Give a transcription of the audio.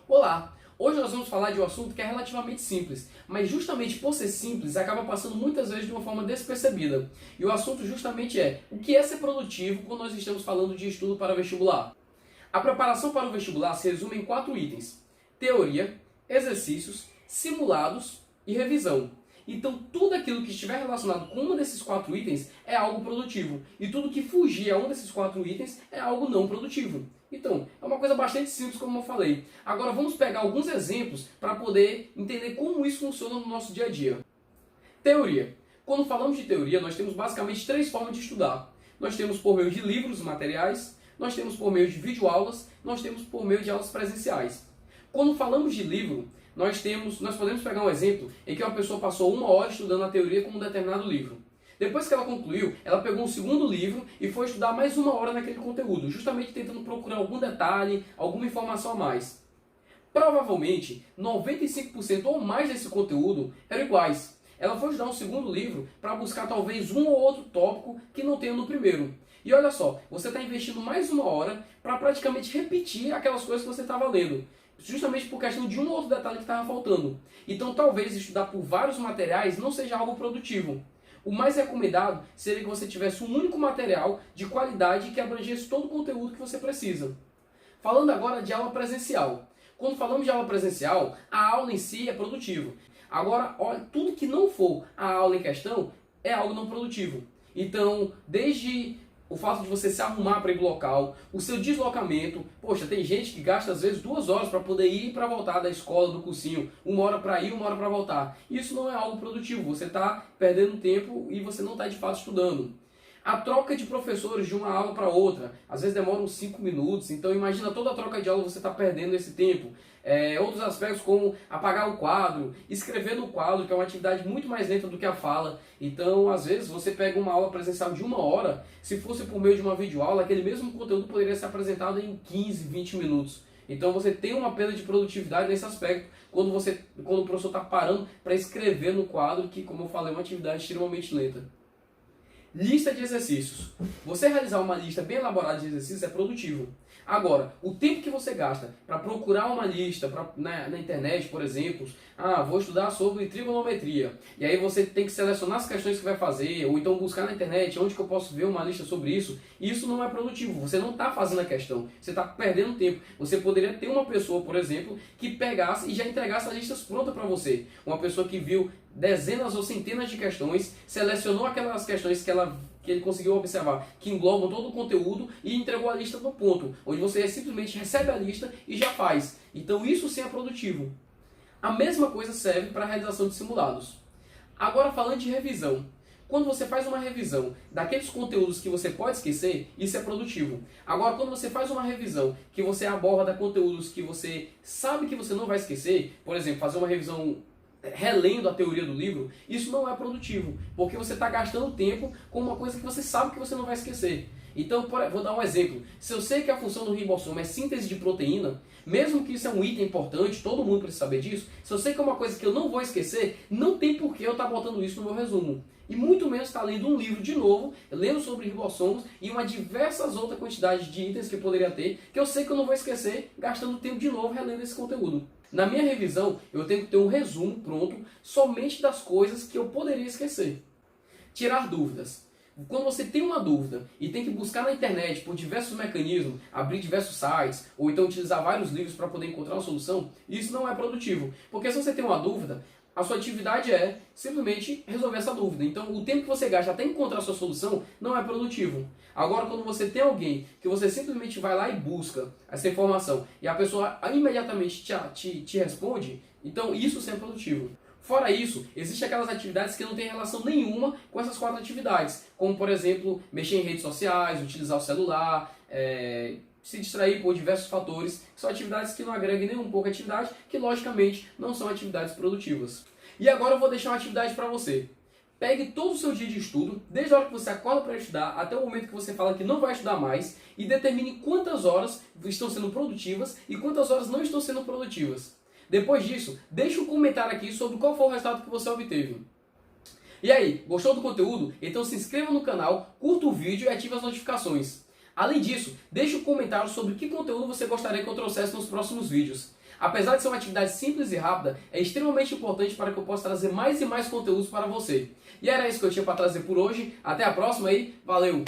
Olá! Hoje nós vamos falar de um assunto que é relativamente simples, mas justamente por ser simples, acaba passando muitas vezes de uma forma despercebida. E o assunto justamente é o que é ser produtivo quando nós estamos falando de estudo para vestibular. A preparação para o vestibular se resume em 4 itens: teoria, exercícios, simulados e revisão. Então, tudo aquilo que estiver relacionado com um desses 4 itens é algo produtivo. E tudo que fugir a um desses 4 itens é algo não produtivo. Então, é uma coisa bastante simples, como eu falei. Agora, vamos pegar alguns exemplos para poder entender como isso funciona no nosso dia a dia. Teoria. Quando falamos de teoria, nós temos basicamente 3 formas de estudar. Nós temos por meio de livros, materiais, nós temos por meio de videoaulas, nós temos por meio de aulas presenciais. Quando falamos de livro, nós podemos pegar um exemplo em que uma pessoa passou 1 hora estudando a teoria com um determinado livro. Depois que ela concluiu, ela pegou um segundo livro e foi estudar mais 1 hora naquele conteúdo, justamente tentando procurar algum detalhe, alguma informação a mais. Provavelmente, 95% ou mais desse conteúdo eram iguais. Ela foi estudar um segundo livro para buscar talvez um ou outro tópico que não tenha no primeiro. E olha só, você está investindo mais 1 hora para praticamente repetir aquelas coisas que você estava lendo. Justamente por questão de um ou outro detalhe que estava faltando. Então talvez estudar por vários materiais não seja algo produtivo. O mais recomendado seria que você tivesse um único material de qualidade que abrangesse todo o conteúdo que você precisa. Falando agora de aula presencial. Quando falamos de aula presencial, a aula em si é produtiva. Agora, olha, tudo que não for a aula em questão é algo não produtivo. Então, desde o fato de você se arrumar para ir para o local, o seu deslocamento, poxa, tem gente que gasta às vezes 2 horas para poder ir e para voltar da escola, do cursinho, 1 hora para ir, 1 hora para voltar. Isso não é algo produtivo, você está perdendo tempo e você não está de fato estudando. A troca de professores de uma aula para outra, às vezes demora uns 5 minutos, então imagina toda a troca de aula você está perdendo esse tempo. Outros aspectos como apagar o quadro, escrever no quadro, que é uma atividade muito mais lenta do que a fala. Então, às vezes, você pega uma aula presencial de 1 hora, se fosse por meio de uma videoaula, aquele mesmo conteúdo poderia ser apresentado em 15, 20 minutos. Então você tem uma perda de produtividade nesse aspecto, quando o professor está parando para escrever no quadro, que, como eu falei, é uma atividade extremamente lenta. Lista de exercícios. Você realizar uma lista bem elaborada de exercícios é produtivo. Agora, o tempo que você gasta para procurar uma lista na internet, por exemplo, vou estudar sobre trigonometria, e aí você tem que selecionar as questões que vai fazer, ou então buscar na internet onde que eu posso ver uma lista sobre isso, isso não é produtivo, você não está fazendo a questão, você está perdendo tempo. Você poderia ter uma pessoa, por exemplo, que pegasse e já entregasse as listas prontas para você. Uma pessoa que viu dezenas ou centenas de questões, selecionou aquelas questões que ele conseguiu observar, que englobam todo o conteúdo, e entregou a lista no ponto, onde você simplesmente recebe a lista e já faz. Então isso sim é produtivo. A mesma coisa serve para a realização de simulados. Agora, falando de revisão. Quando você faz uma revisão daqueles conteúdos que você pode esquecer, isso é produtivo. Agora, quando você faz uma revisão que você aborda conteúdos que você sabe que você não vai esquecer, por exemplo, fazer uma revisão relendo a teoria do livro, isso não é produtivo, porque você está gastando tempo com uma coisa que você sabe que você não vai esquecer. Então, vou dar um exemplo. Se eu sei que a função do ribossoma é síntese de proteína, mesmo que isso é um item importante, todo mundo precisa saber disso, se eu sei que é uma coisa que eu não vou esquecer, não tem por que eu estar botando isso no meu resumo. E muito menos estar lendo um livro de novo, lendo sobre ribossomos e uma diversas outras quantidades de itens que eu poderia ter, que eu sei que eu não vou esquecer, gastando tempo de novo relendo esse conteúdo. Na minha revisão, eu tenho que ter um resumo pronto somente das coisas que eu poderia esquecer. Tirar dúvidas. Quando você tem uma dúvida e tem que buscar na internet por diversos mecanismos, abrir diversos sites, ou então utilizar vários livros para poder encontrar uma solução, isso não é produtivo. Porque se você tem uma dúvida, a sua atividade é simplesmente resolver essa dúvida. Então, o tempo que você gasta até encontrar a sua solução não é produtivo. Agora, quando você tem alguém que você simplesmente vai lá e busca essa informação e a pessoa imediatamente te responde, então isso sim é produtivo. Fora isso, existem aquelas atividades que não têm relação nenhuma com essas 4 atividades, como, por exemplo, mexer em redes sociais, utilizar o celular, se distrair por diversos fatores, que são atividades que não agregam nem um pouco a atividade, que logicamente não são atividades produtivas. E agora eu vou deixar uma atividade para você. Pegue todo o seu dia de estudo, desde a hora que você acorda para estudar até o momento que você fala que não vai estudar mais, e determine quantas horas estão sendo produtivas e quantas horas não estão sendo produtivas. Depois disso, deixe um comentário aqui sobre qual foi o resultado que você obteve. E aí, gostou do conteúdo? Então se inscreva no canal, curta o vídeo e ative as notificações. Além disso, deixe um comentário sobre que conteúdo você gostaria que eu trouxesse nos próximos vídeos. Apesar de ser uma atividade simples e rápida, é extremamente importante para que eu possa trazer mais e mais conteúdos para você. E era isso que eu tinha para trazer por hoje. Até a próxima aí, valeu!